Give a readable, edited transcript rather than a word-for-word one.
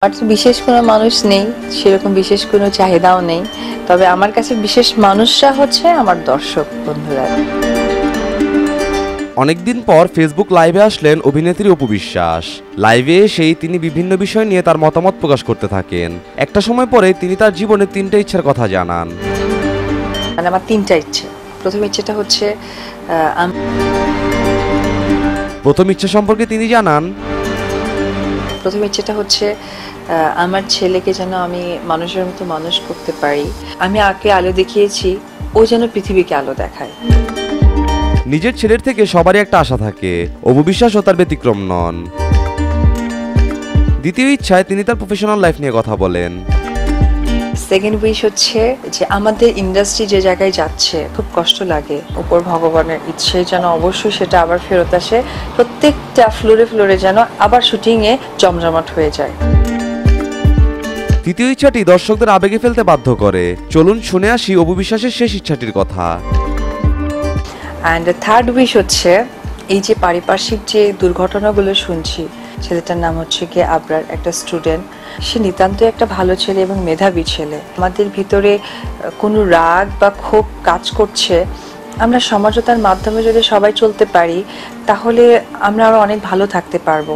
আমার তো বিশেষ কোনো মানুষ নেই, সেরকম বিশেষ কোনো চাহিদাও নেই। তবে আমার কাছে বিশেষ মানুষরা হচ্ছে আমার দর্শক বন্ধুরা। অনেকদিন পর ফেসবুক লাইভে আসলেন অভিনেত্রী অপু বিশ্বাস। লাইভে এসেই তিনি বিভিন্ন বিষয় নিয়ে তার মতামত প্রকাশ করতে থাকেন। একটা সময় পরে তিনি তার জীবনের 3টা ইচ্ছার কথা জানান। মানে আমার 3টা ইচ্ছে। প্রথম ইচ্ছেটা হচ্ছে প্রথম ইচ্ছা সম্পর্কে তিনি জানান, প্রথম ইচ্ছেটা হচ্ছে আমার ছেলেকে যেন আমি মানুষের মতো মানুষ করতে পারি। আমি আগে আলো দেখিয়েছি, ও যেন পৃথিবীকে আলো দেখায়। নিজের ছেলের থেকে সবারই একটা আশা থাকে, অপু বিশ্বাসও তার ব্যতিক্রম নন। দ্বিতীয় ইচ্ছায় তিনি তার প্রফেশনাল লাইফ নিয়ে কথা বলেন। সেকেন্ড উইশ হচ্ছে যে আমাদের ইন্ডাস্ট্রি যে জায়গায় যাচ্ছে খুব কষ্ট লাগে, উপর ভগবানের ইচ্ছে যেন অবশ্যই সেটা আবার ফেরত আসে, প্রত্যেকটা ফ্লোরে ফ্লোরে যেন আবার শুটিংয়ে জমজমাট হয়ে যায়। তৃতীয় ইচ্ছাটি দর্শকদের আবেগে ফেলতে বাধ্য করে। চলুন শুনে আসি অপু বিশ্বাসের শেষ ইচ্ছাটির কথা। অ্যান্ড থার্ড উইশ হচ্ছে এই যে পারিপার্শ্বিক যে দুর্ঘটনাগুলো শুনছি, ছেলেটার নাম হচ্ছে কি আবরার, একটা স্টুডেন্ট, সে নিতান্তই একটা ভালো ছেলে এবং মেধাবী ছেলে। আমাদের ভিতরে কোনো রাগ বা ক্ষোভ কাজ করছে, আমরা সমঝোতার মাধ্যমে যদি সবাই চলতে পারি তাহলে আমরা আরো অনেক ভালো থাকতে পারবো।